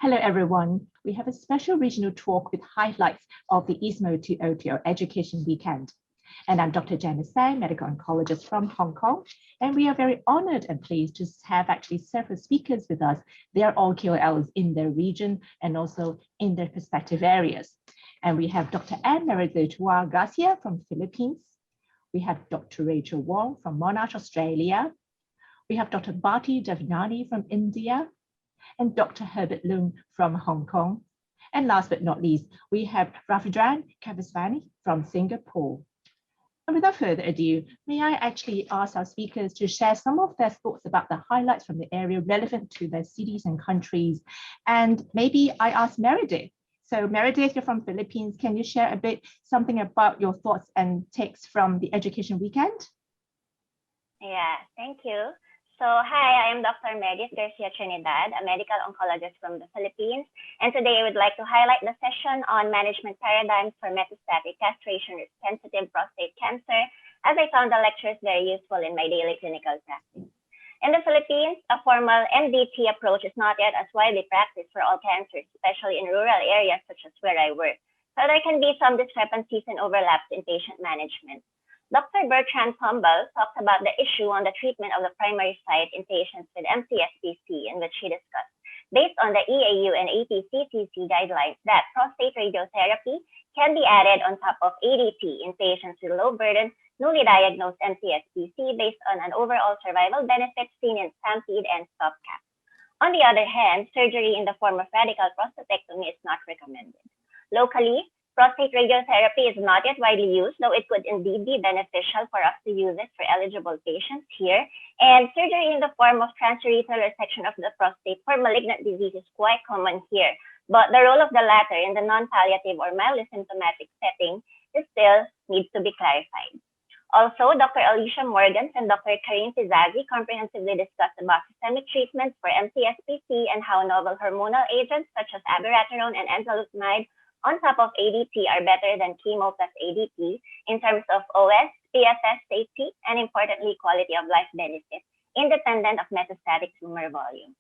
Hello, everyone. We have a special regional talk with highlights of the ESMO 2020 Education Weekend. And I'm Dr. Janice, Tsang, medical oncologist from Hong Kong. And we are very honored and pleased to have actually several speakers with us. They are all KOLs in their region and also in their respective areas. And we have Dr. Meredith Garcia from Philippines. We have Dr. Rachel Wong from Monash, Australia. We have Dr. Bharti Devnani from India, and Dr. Herbert Loong from Hong Kong. And last but not least, we have Ravindran from Singapore. And without further ado, may I actually ask our speakers to share some of their thoughts about the highlights from the area relevant to their cities and countries. And maybe I ask Meredith. So Meredith, you're from Philippines. Can you share a bit something about your thoughts and takes from the education weekend? Yeah, thank you. So hi, I am Dr. Meredith Garcia, Trinidad, a medical oncologist from the Philippines. And today I would like to highlight the session on management paradigms for metastatic castration-sensitive prostate cancer, as I found the lectures very useful in my daily clinical practice. In the Philippines, a formal MDT approach is not yet as widely practiced for all cancers, especially in rural areas such as where I work. So there can be some discrepancies and overlaps in patient management. Dr. Bertrand Pombal talked about the issue on the treatment of the primary site in patients with MCSPC, in which he discussed, based on the EAU and APCTC guidelines, that prostate radiotherapy can be added on top of ADT in patients with low burden, newly diagnosed MCSPC based on an overall survival benefit seen in STAMPEDE and STOPCAP. On the other hand, surgery in the form of radical prostatectomy is not recommended. Locally, prostate radiotherapy is not yet widely used, though it could indeed be beneficial for us to use it for eligible patients here. And surgery in the form of transurethral resection of the prostate for malignant disease is quite common here. But the role of the latter in the non-palliative or mildly symptomatic setting is still needs to be clarified. Also, Dr. Alicia Morgans and Dr. Karim Pizzazzi comprehensively discussed about systemic treatments for MCSPC and how novel hormonal agents such as abiraterone and enzalutamide on top of ADT are better than chemo plus ADT in terms of OS, PFS, safety, and importantly, quality of life benefits, independent of metastatic tumor volume.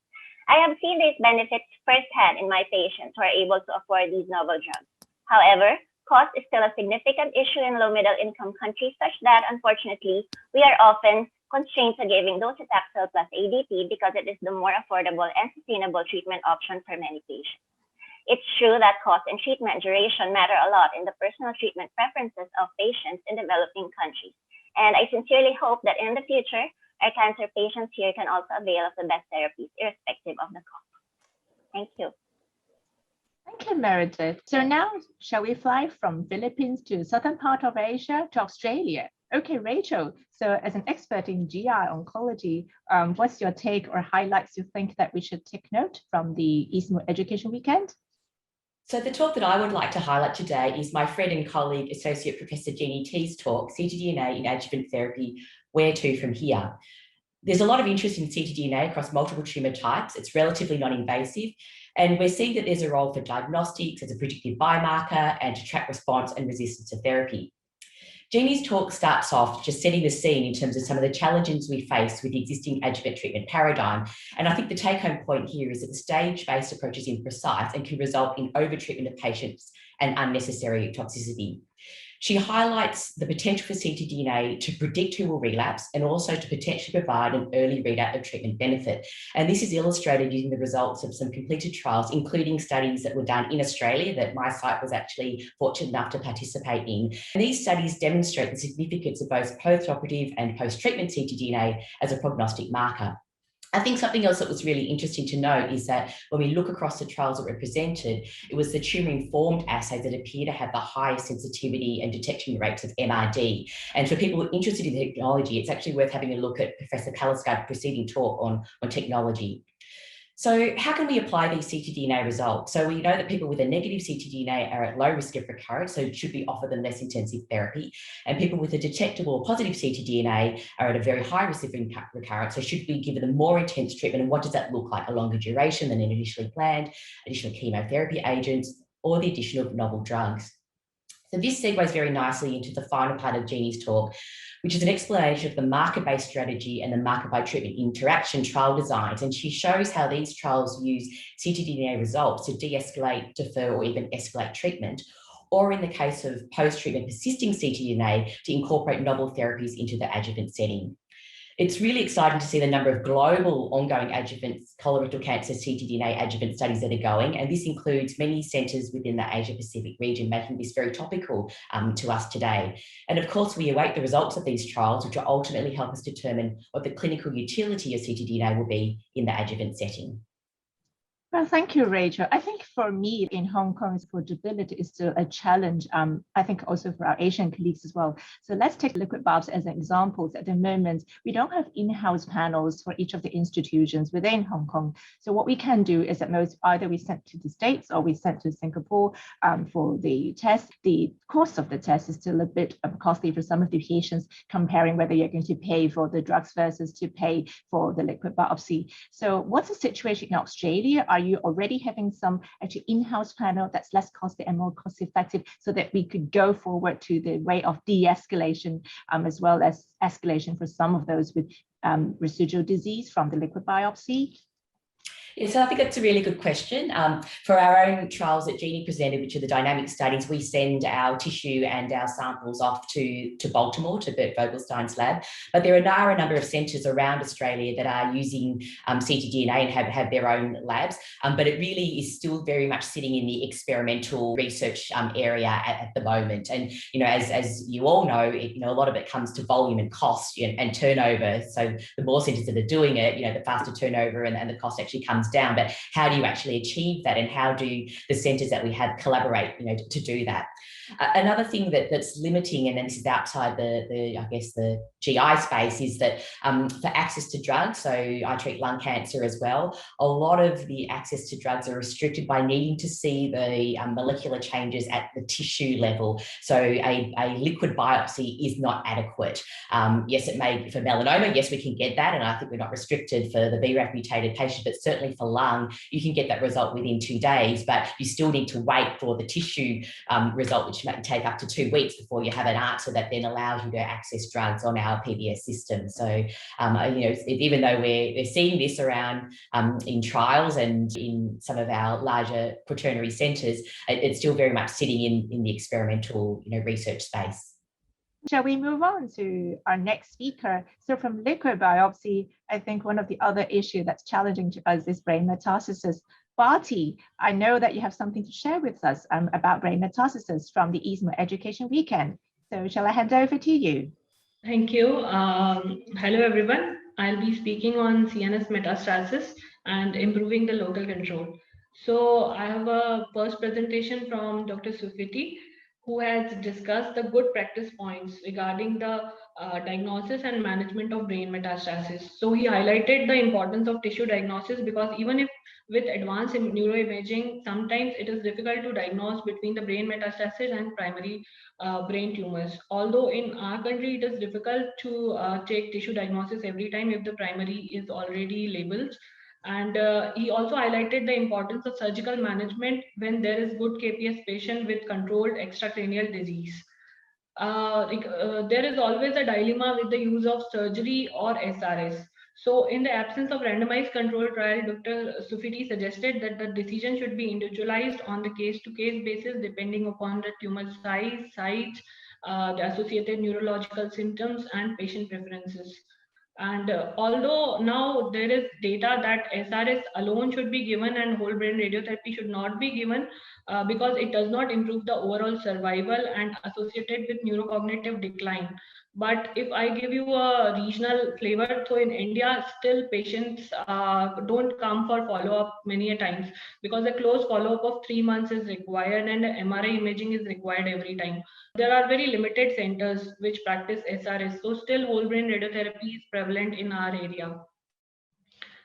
I have seen these benefits firsthand in my patients who are able to afford these novel drugs. However, cost is still a significant issue in low-middle income countries such that, unfortunately, we are often constrained to giving docetaxel plus ADT because it is the more affordable and sustainable treatment option for many patients. It's true that cost and treatment duration matter a lot in the personal treatment preferences of patients in developing countries. And I sincerely hope that in the future, our cancer patients here can also avail of the best therapies, irrespective of the cost. Thank you. Thank you, Meredith. So now, shall we fly from Philippines to southern part of Asia to Australia? Okay, Rachel, so as an expert in GI oncology, what's your take or highlights you think that we should take note from the ESMO Education Weekend? So the talk that I would like to highlight today is my friend and colleague, Associate Professor Jeannie T's talk, ctDNA in Adjuvant Therapy, Where to from Here. There's a lot of interest in ctDNA across multiple tumour types. It's relatively non-invasive, and we're seeing that there's a role for diagnostics as a predictive biomarker and to track response and resistance to therapy. Jeannie's talk starts off just setting the scene in terms of some of the challenges we face with the existing adjuvant treatment paradigm. And I think the take-home point here is that the stage-based approach is imprecise and can result in over-treatment of patients and unnecessary toxicity. She highlights the potential for ctDNA to predict who will relapse and also to potentially provide an early readout of treatment benefit. And this is illustrated using the results of some completed trials, including studies that were done in Australia that my site was actually fortunate enough to participate in. And these studies demonstrate the significance of both post-operative and post-treatment ctDNA as a prognostic marker. I think something else that was really interesting to note is that when we look across the trials that were presented, it was the tumour-informed assays that appear to have the highest sensitivity and detection rates of MRD. And for people interested in technology, it's actually worth having a look at Professor Kaliska's preceding talk on technology. So how can we apply these ctDNA results? So we know that people with a negative ctDNA are at low risk of recurrence, so should we offer them less intensive therapy? And people with a detectable positive ctDNA are at a very high risk of recurrence, so should we give them more intense treatment? And what does that look like? A longer duration than initially planned, additional chemotherapy agents, or the addition of novel drugs? So this segues very nicely into the final part of Jeannie's talk, which is an explanation of the marker-based strategy and the marker-by treatment interaction trial designs. And she shows how these trials use ctDNA results to de-escalate, defer, or even escalate treatment, or in the case of post-treatment persisting ctDNA, to incorporate novel therapies into the adjuvant setting. It's really exciting to see the number of global ongoing adjuvant colorectal cancer ctDNA adjuvant studies that are going, and this includes many centres within the Asia-Pacific region, making this very topical to us today. And of course, we await the results of these trials, which will ultimately help us determine what the clinical utility of ctDNA will be in the adjuvant setting. Well, thank you, Rachel. I think for me in Hong Kong, affordability is still a challenge. I think also for our Asian colleagues as well. So let's take liquid biopsy as an example. At the moment, we don't have in-house panels for each of the institutions within Hong Kong. So what we can do is at most either we send to the States or we send to Singapore for the test. The cost of the test is still a bit costly for some of the patients, comparing whether you're going to pay for the drugs versus to pay for the liquid biopsy. So what's the situation in Australia? Are you already having some actually in-house panel that's less costly and more cost effective so that we could go forward to the way of de-escalation as well as escalation for some of those with residual disease from the liquid biopsy? Yeah, so I think that's a really good question. For our own trials that Jeannie presented, which are the dynamic studies, we send our tissue and our samples off to Baltimore, to Bert Vogelstein's lab. But there are a number of centres around Australia that are using ctDNA and have their own labs. But it really is still very much sitting in the experimental research area at the moment. And, you know, as you all know, a lot of it comes to volume and cost and turnover. So the more centres that are doing it, the faster turnover and the cost actually comes down. But how do you actually achieve that, and how do the centres that we have collaborate to do that? Another thing that's limiting, and then this is outside the GI space, is that for access to drugs, so I treat lung cancer as well, a lot of the access to drugs are restricted by needing to see the molecular changes at the tissue level. So a liquid biopsy is not adequate. Yes, it may for melanoma, yes, we can get that, and I think we're not restricted for the BRAF mutated patient, but certainly for lung, you can get that result within 2 days, but you still need to wait for the tissue result, which might take up to 2 weeks before you have an answer that then allows you to access drugs on our PBS system. So, even though we're seeing this around in trials and in some of our larger quaternary centres, it's still very much sitting in the experimental, research space. Shall we move on to our next speaker? So from liquid biopsy, I think one of the other issues that's challenging to us is brain metastasis. Bharti, I know that you have something to share with us about brain metastasis from the ESMO Education Weekend. So shall I hand over to you? Thank you. Hello, everyone. I'll be speaking on CNS metastasis and improving the local control. So I have a first presentation from Dr. Sufiti, who has discussed the good practice points regarding the diagnosis and management of brain metastasis. So he highlighted the importance of tissue diagnosis, because even if with advanced neuroimaging, sometimes it is difficult to diagnose between the brain metastasis and primary brain tumors. Although in our country, it is difficult to take tissue diagnosis every time if the primary is already labeled. And he also highlighted the importance of surgical management when there is good KPS patient with controlled extracranial disease. There is always a dilemma with the use of surgery or SRS. So in the absence of randomized control trial, Dr. Sufiti suggested that the decision should be individualized on the case-to-case basis, depending upon the tumor size, the associated neurological symptoms, and patient preferences. And although now there is data that SRS alone should be given and whole brain radiotherapy should not be given, because it does not improve the overall survival and associated with neurocognitive decline. But if I give you a regional flavor, so in India, still patients don't come for follow-up many a times, because a close follow-up of 3 months is required and MRI imaging is required every time. There are very limited centers which practice SRS, so still whole brain radiotherapy is prevalent in our area.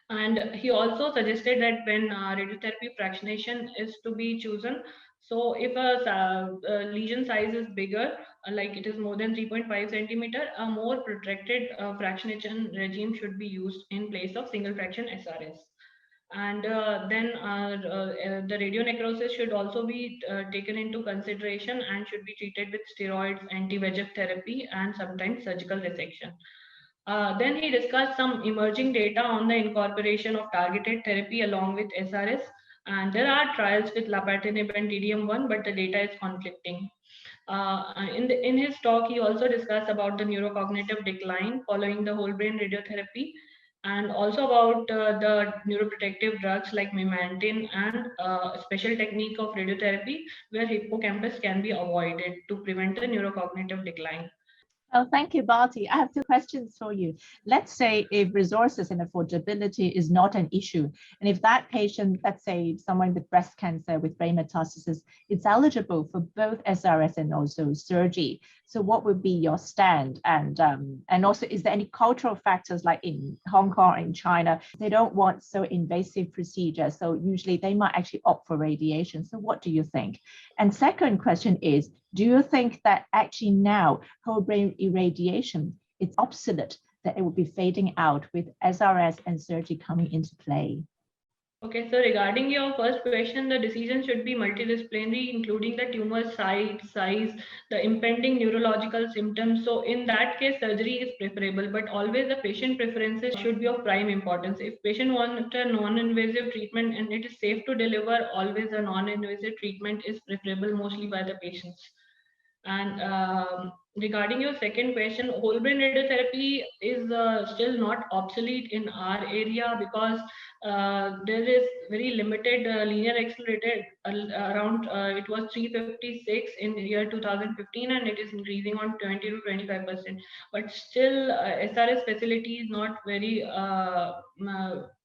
And he also suggested that when radiotherapy fractionation is to be chosen, so if a lesion size is bigger, like it is more than 3.5 centimeter, a more protracted fractionation regime should be used in place of single fraction SRS. And then the radionecrosis should also be taken into consideration and should be treated with steroids, anti-VEGF therapy, and sometimes surgical resection. Then he discussed some emerging data on the incorporation of targeted therapy along with SRS. And there are trials with lapatinib and TDM1, but the data is conflicting. In his talk, he also discussed about the neurocognitive decline following the whole brain radiotherapy, and also about the neuroprotective drugs like memantine and a special technique of radiotherapy where hippocampus can be avoided to prevent the neurocognitive decline. Oh, thank you, Bharti. I have two questions for you. Let's say if resources and affordability is not an issue, and if that patient, let's say someone with breast cancer with brain metastasis, is eligible for both SRS and also surgery. So what would be your stand? And also, is there any cultural factors like in Hong Kong or in China, they don't want so invasive procedures. So usually they might actually opt for radiation. So what do you think? And second question is, do you think that actually now whole brain irradiation is obsolete, that it will be fading out with SRS and surgery coming into play? Okay, so regarding your first question, the decision should be multidisciplinary, including the tumor size, the impending neurological symptoms. So in that case, surgery is preferable, but always the patient preferences should be of prime importance. If patient wants a non-invasive treatment and it is safe to deliver, always a non-invasive treatment is preferable mostly by the patients. And regarding your second question, whole brain radiotherapy is still not obsolete in our area because there is very limited linear accelerated around it was 356 in year 2015 and it is increasing on 20 to 25%. But still SRS facility is not very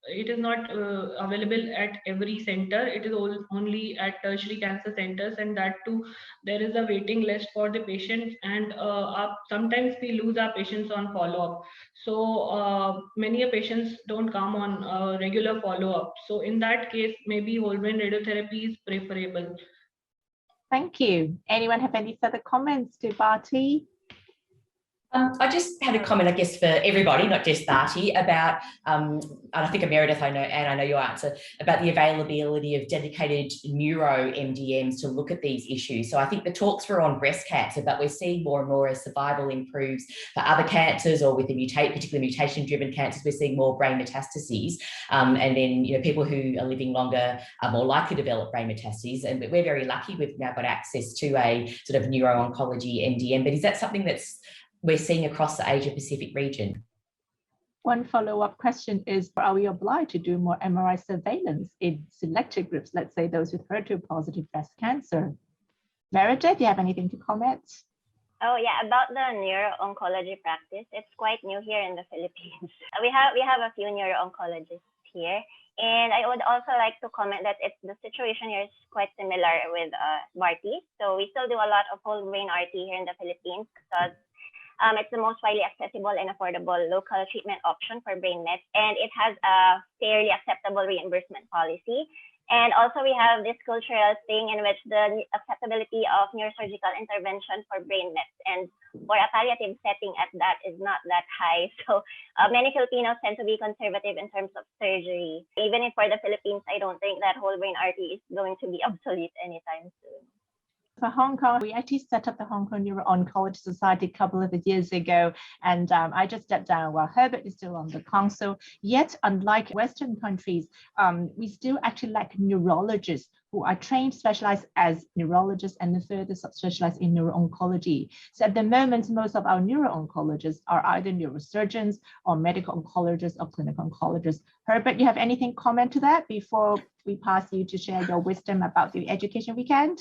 it is not available at every center. It is only at tertiary cancer centers, and that too there is a waiting list for the patients, and sometimes we lose our patients on follow-up. So many patients don't come on regular follow-up. So in that case, maybe whole brain radiotherapy is preferable. Thank you. Anyone have any further comments to Bharti? I just had a comment, I guess, for everybody, not just Bharti, about, and I think of Meredith, I know, and I know your answer, about the availability of dedicated neuro MDMs to look at these issues. So I think the talks were on breast cancer, but we're seeing more and more as survival improves for other cancers or with the particularly mutation-driven cancers, we're seeing more brain metastases. And then, you know, people who are living longer are more likely to develop brain metastases. And we're very lucky we've now got access to a sort of neuro-oncology MDM. But is that something that's we're seeing across the Asia Pacific region? One follow-up question is, are we obliged to do more MRI surveillance in selected groups, let's say those with HER2-positive breast cancer? Meredith, do you have anything to comment? Oh yeah, about the neuro-oncology practice, it's quite new here in the Philippines. We have a few neuro-oncologists here, and I would also like to comment that the situation here is quite similar with Bharti. So we still do a lot of whole brain RT here in the Philippines because it's the most widely accessible and affordable local treatment option for brain mets, and it has a fairly acceptable reimbursement policy. And also we have this cultural thing in which the acceptability of neurosurgical intervention for brain mets and for a palliative setting at that is not that high. So many Filipinos tend to be conservative in terms of surgery. Even if for the Philippines, I don't think that whole brain RT is going to be obsolete anytime soon. For Hong Kong, we actually set up the Hong Kong Neuro-Oncology Society a couple of years ago, and I just stepped down while Herbert is still on the council. Yet, unlike Western countries, we still actually lack neurologists who are trained, specialized as neurologists, and further subspecialized in neuro-oncology. So at the moment, most of our neuro-oncologists are either neurosurgeons or medical oncologists or clinical oncologists. Herbert, you have anything comment to that before we pass you to share your wisdom about the education weekend?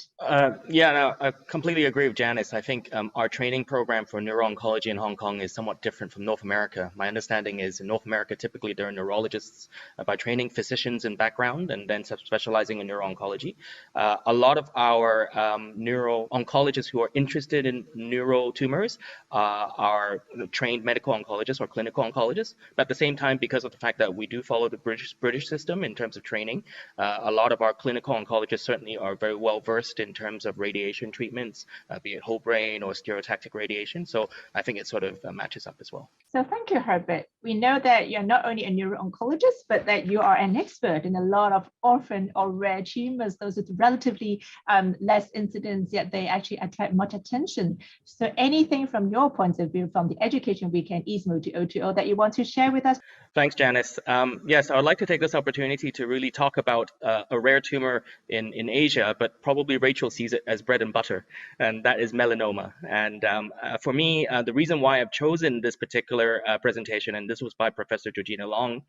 Yeah, no, I completely agree with Janice. I think our training program for neuro-oncology in Hong Kong is somewhat different from North America. My understanding is in North America, typically there are neurologists by training, physicians in background, and then specializing in neuro-oncology. neuro-oncology. A lot of our neuro-oncologists who are interested in neuro tumors are trained medical oncologists or clinical oncologists. But at the same time, because of the fact that we do follow the British system in terms of training, a lot of our clinical oncologists certainly are very well versed in terms of radiation treatments, be it whole brain or stereotactic radiation. So I think it sort of matches up as well. So thank you, Herbert. We know that you're not only a neuro-oncologist, but that you are an expert in a lot of orphan or rare tumors, those with relatively less incidence, yet they actually attract much attention. So anything from your point of view from the Education Weekend ESMO 2020 that you want to share with us? Thanks, Janice. Yes, I would like to take this opportunity to really talk about a rare tumor in Asia, but probably Rachel sees it as bread and butter, and that is melanoma. And for me, the reason why I've chosen this particular presentation, and this was by Professor Georgina Loong,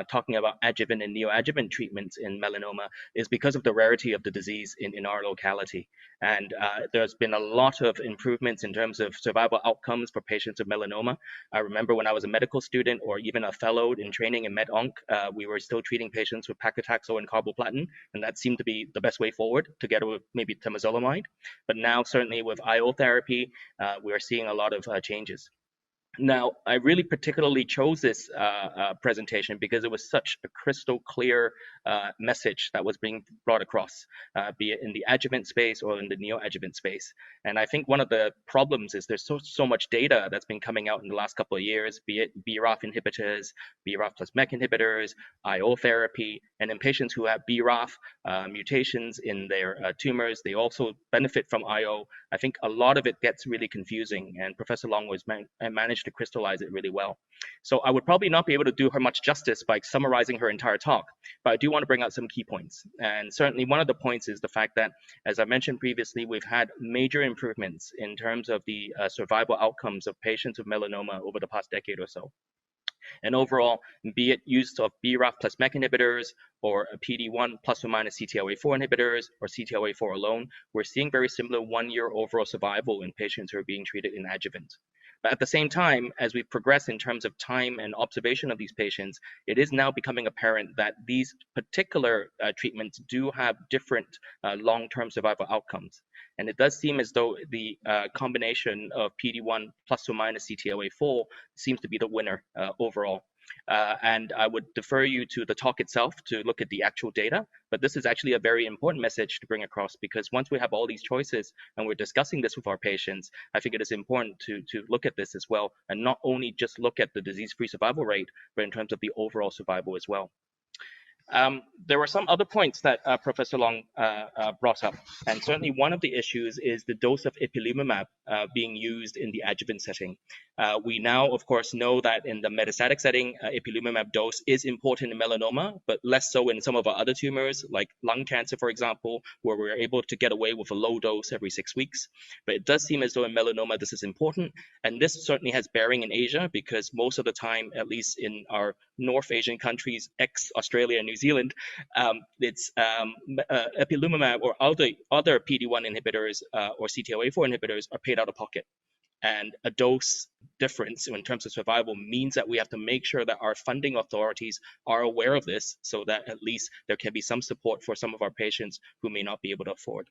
talking about adjuvant and neoadjuvant treatments in melanoma, is because of the rarity of the disease in our locality. And there's been a lot of improvements in terms of survival outcomes for patients with melanoma. I remember when I was a medical student or even a fellow in training in Med-Onc, we were still treating patients with paclitaxel and carboplatin, and that seemed to be the best way forward, together with maybe temozolomide. But now, certainly with IO therapy, we are seeing a lot of changes. Now, I really particularly chose this presentation because it was such a crystal clear message that was being brought across, be it in the adjuvant space or in the neoadjuvant space. And I think one of the problems is there's so much data that's been coming out in the last couple of years, be it BRAF inhibitors, BRAF plus MEK inhibitors, IO therapy, and in patients who have BRAF mutations in their tumors, they also benefit from IO. I think a lot of it gets really confusing, and Professor Loong was managed to crystallize it really well. So I would probably not be able to do her much justice by summarizing her entire talk, but I do want to bring out some key points. And certainly one of the points is the fact that, as I mentioned previously, we've had major improvements in terms of the survival outcomes of patients with melanoma over the past decade or so. And overall, be it use of BRAF plus MEK inhibitors or a PD-1 plus or minus CTLA-4 inhibitors or CTLA-4 alone, we're seeing very similar 1-year overall survival in patients who are being treated in adjuvant. But at the same time, as we progress in terms of time and observation of these patients, it is now becoming apparent that these particular treatments do have different long-term survival outcomes. And it does seem as though the combination of PD-1 plus or minus CTLA-4 seems to be the winner overall. And I would defer you to the talk itself to look at the actual data. But this is actually a very important message to bring across, because once we have all these choices and we're discussing this with our patients, I think it is important to look at this as well, and not only just look at the disease-free survival rate, but in terms of the overall survival as well. There were some other points that Professor Loong brought up, and certainly one of the issues is the dose of ipilimumab being used in the adjuvant setting. We now, of course, know that in the metastatic setting, ipilimumab dose is important in melanoma, but less so in some of our other tumors, like lung cancer, for example, where we're able to get away with a low dose every 6 weeks. But it does seem as though in melanoma this is important, and this certainly has bearing in Asia, because most of the time, at least in our North Asian countries, ex-Australia and New Zealand, it's ipilimumab or other PD-1 inhibitors or CTLA-4 inhibitors are paid out of pocket. And a dose difference in terms of survival means that we have to make sure that our funding authorities are aware of this, so that at least there can be some support for some of our patients who may not be able to afford.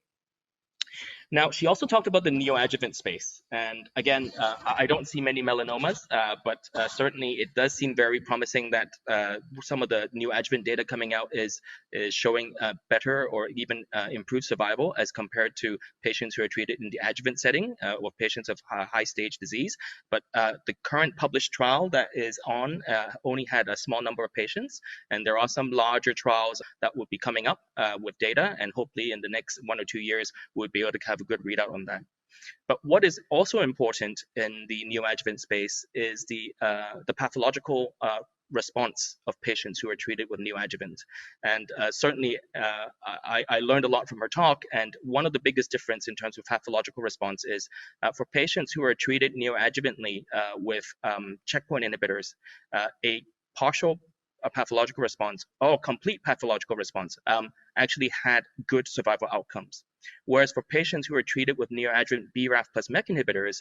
Now, she also talked about the neoadjuvant space. And again, I don't see many melanomas, but certainly it does seem very promising that some of the neoadjuvant data coming out is showing better or even improved survival as compared to patients who are treated in the adjuvant setting or patients of high stage disease. But the current published trial that is on only had a small number of patients, and there are some larger trials that will be coming up with data, and hopefully in the next 1 or 2 years, we'll be able to have a good readout on that. But what is also important in the neoadjuvant space is the pathological response of patients who are treated with neoadjuvant. And certainly I learned a lot from her talk, and one of the biggest difference in terms of pathological response is for patients who are treated neoadjuvantly with checkpoint inhibitors, a partial pathological response or complete pathological response actually had good survival outcomes. Whereas for patients who are treated with neoadjuvant BRAF plus MEK inhibitors,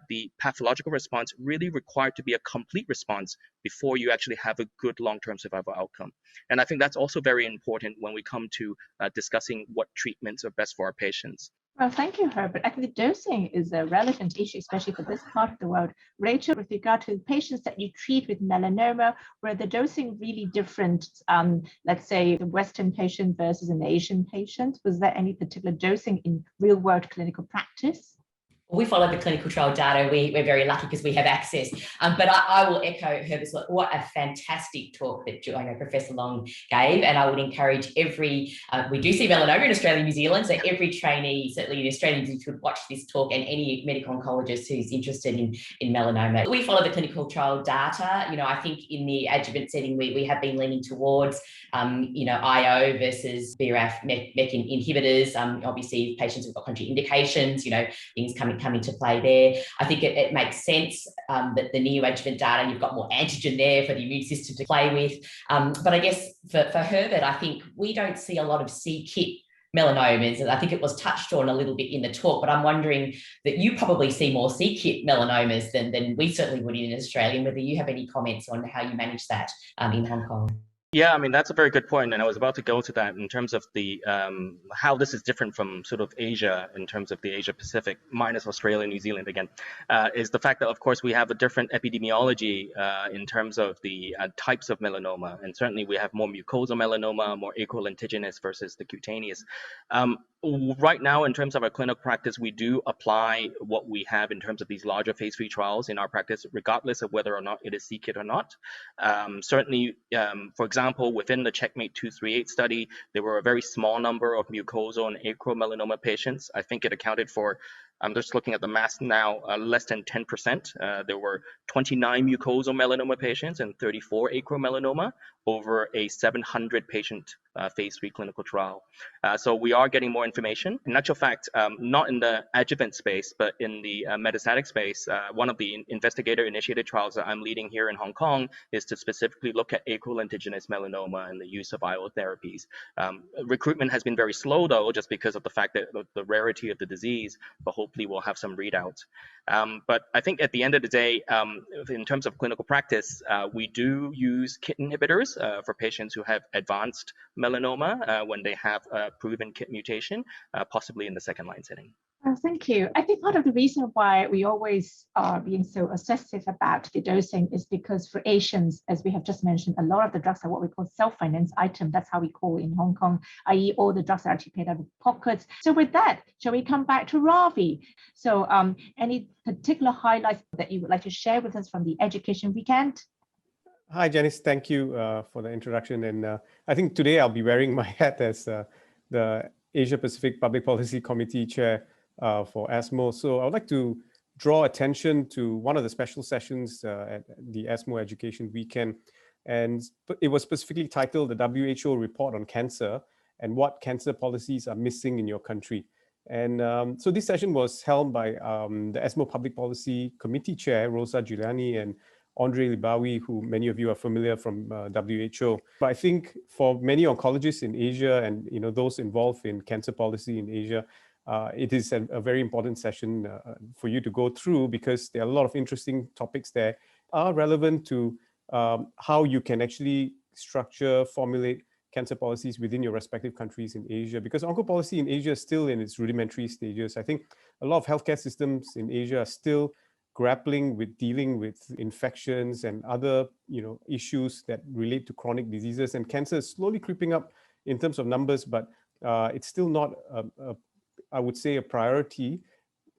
the pathological response really required to be a complete response before you actually have a good long-term survival outcome. And I think that's also very important when we come to discussing what treatments are best for our patients. Well, thank you, Herbert. I think the dosing is a relevant issue, especially for this part of the world. Rachel, with regard to patients that you treat with melanoma, were the dosing really different, let's say, the Western patient versus an Asian patient? Was there any particular dosing in real-world clinical practice? We follow the clinical trial data. We're very lucky because we have access. But I will echo Herbert's, what a fantastic talk that Professor Loong gave. And I would encourage every, we do see melanoma in Australia and New Zealand, so every trainee, certainly in Australia, should watch this talk, and any medical oncologist who's interested in melanoma. We follow the clinical trial data. I think in the adjuvant setting, we have been leaning towards, IO versus BRAF MEK inhibitors. Obviously, patients who've got contraindications, things come into play there. I think it makes sense that the neoadjuvant data, you've got more antigen there for the immune system to play with. But I guess for Herbert, I think we don't see a lot of c-KIT melanomas, and I think it was touched on a little bit in the talk, but I'm wondering that you probably see more c-KIT melanomas than we certainly would in Australia, and whether you have any comments on how you manage that in Hong Kong. Yeah, I mean, that's a very good point, and I was about to go to that in terms of the how this is different from sort of Asia in terms of the Asia Pacific, minus Australia and New Zealand again, is the fact that, of course, we have a different epidemiology in terms of the types of melanoma, and certainly we have more mucosal melanoma, more acrolentigenous versus the cutaneous. Right now, in terms of our clinical practice, we do apply what we have in terms of these larger phase 3 trials in our practice, regardless of whether or not it is c-KIT or not. Certainly, for example, within the Checkmate 238 study, there were a very small number of mucosal and acromelanoma patients. I think it accounted for, I'm just looking at the mass now, less than 10%. There were 29 mucosal melanoma patients and 34 acromelanoma over a 700 patient phase 3 clinical trial. So we are getting more information. In actual fact, not in the adjuvant space, but in the metastatic space, one of the investigator-initiated trials that I'm leading here in Hong Kong is to specifically look at acrolentigenous melanoma and the use of IO therapies. Recruitment has been very slow, though, just because of the fact that the rarity of the disease, but hopefully we'll have some readouts. But I think at the end of the day, in terms of clinical practice, we do use KIT inhibitors for patients who have advanced melanoma when they have a proven KIT mutation, possibly in the second-line setting. Thank you. I think part of the reason why we always are being so obsessive about the dosing is because for Asians, as we have just mentioned, a lot of the drugs are what we call self-finance item. That's how we call it in Hong Kong, i.e. all the drugs are actually paid out of pockets. So with that, shall we come back to Ravi? So any particular highlights that you would like to share with us from the education weekend? Hi, Janice. Thank you for the introduction. And I think today I'll be wearing my hat as the Asia Pacific Public Policy Committee Chair for ESMO. So I would like to draw attention to one of the special sessions at the ESMO Education Weekend. And it was specifically titled the WHO Report on Cancer and What Cancer Policies Are Missing in Your Country. And so this session was held by the ESMO Public Policy Committee Chair, Rosa Giuliani, and Andre Libawi, who many of you are familiar from WHO. But I think for many oncologists in Asia and those involved in cancer policy in Asia, it is a very important session for you to go through, because there are a lot of interesting topics there are relevant to how you can actually structure, formulate cancer policies within your respective countries in Asia, because onco policy in Asia is still in its rudimentary stages. I think a lot of healthcare systems in Asia are still grappling with dealing with infections and other issues that relate to chronic diseases, and cancer is slowly creeping up in terms of numbers, but it's still not I would say a priority.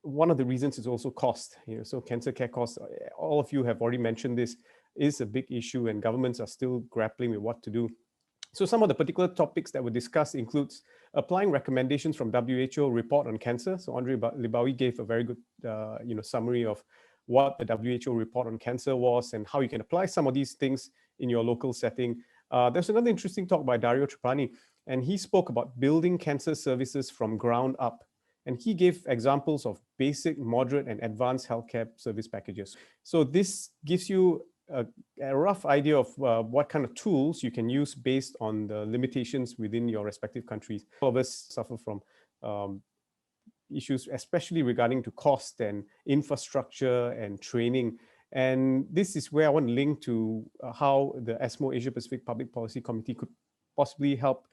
One of the reasons is also cost. So cancer care costs, all of you have already mentioned this, is a big issue, and governments are still grappling with what to do. So some of the particular topics that were discussed includes applying recommendations from WHO report on cancer. So Andre Libawi gave a very good summary of what the WHO report on cancer was and how you can apply some of these things in your local setting. There's another interesting talk by Dario Trapani, and he spoke about building cancer services from ground up. And he gave examples of basic, moderate, and advanced healthcare service packages. So this gives you a rough idea of what kind of tools you can use based on the limitations within your respective countries. All of us suffer from issues, especially regarding to cost and infrastructure and training. And this is where I want to link to how the ESMO Asia Pacific Public Policy Committee could possibly help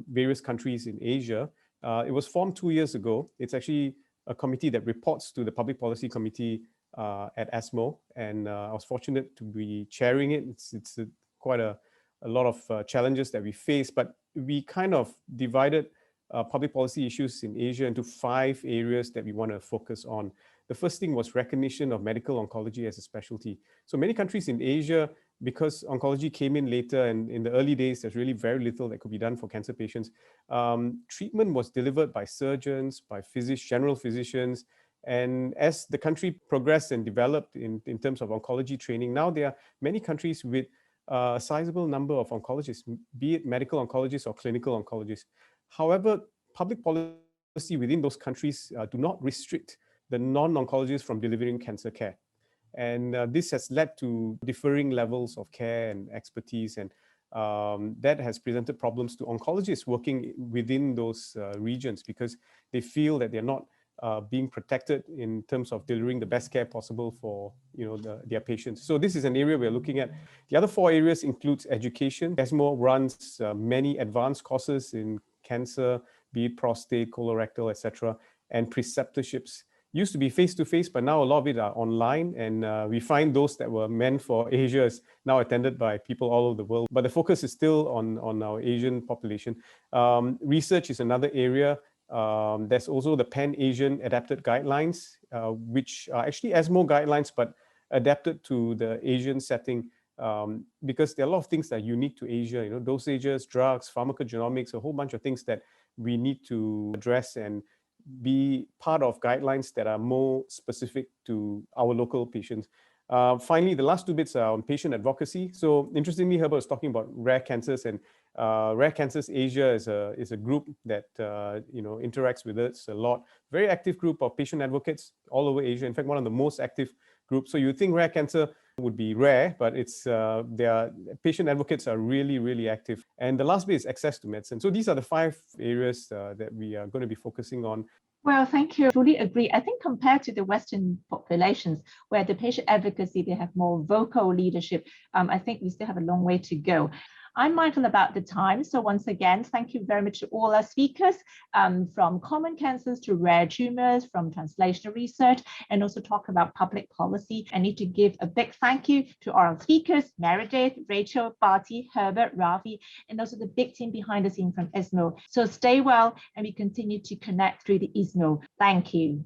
various countries in Asia. It was formed 2 years ago. It's actually a committee that reports to the Public Policy Committee at ESMO, and I was fortunate to be chairing it. It's quite a lot of challenges that we face, but we kind of divided public policy issues in Asia into 5 areas that we want to focus on. The first thing was recognition of medical oncology as a specialty. So many countries in Asia, because oncology came in later and in the early days, there's really very little that could be done for cancer patients. Treatment was delivered by surgeons, by general physicians. And as the country progressed and developed in terms of oncology training, now there are many countries with a sizable number of oncologists, be it medical oncologists or clinical oncologists. However, public policy within those countries do not restrict the non-oncologists from delivering cancer care. And this has led to differing levels of care and expertise, and that has presented problems to oncologists working within those regions, because they feel that they're not being protected in terms of delivering the best care possible for their patients. So this is an area we're looking at. The other 4 areas includes education. ESMO runs many advanced courses in cancer, be it prostate, colorectal, etc., and preceptorships. Used to be face-to-face, but now a lot of it are online, and we find those that were meant for Asia is now attended by people all over the world. But the focus is still on our Asian population. Research is another area. There's also the Pan-Asian Adapted Guidelines, which are actually ESMO guidelines, but adapted to the Asian setting, because there are a lot of things that are unique to Asia, dosages, drugs, pharmacogenomics, a whole bunch of things that we need to address and be part of guidelines that are more specific to our local patients. Finally, the last 2 bits are on patient advocacy. So interestingly, Herbert was talking about rare cancers, and Rare Cancers Asia is a group that interacts with us a lot. Very active group of patient advocates all over Asia. In fact, one of the most active groups. So you think rare cancer would be rare, but it's their patient advocates are really, really active. And the last bit is access to medicine. So these are the 5 areas that we are going to be focusing on. Well, thank you. I fully agree. I think compared to the Western populations, where the patient advocacy, they have more vocal leadership, I think we still have a long way to go. I'm mindful about the time. So once again, thank you very much to all our speakers, from common cancers to rare tumors, from translational research, and also talk about public policy. I need to give a big thank you to our speakers, Meredith, Rachel, Bharti, Herbert, Ravi, and also the big team behind the scene from ESMO. So stay well, and we continue to connect through the ESMO. Thank you.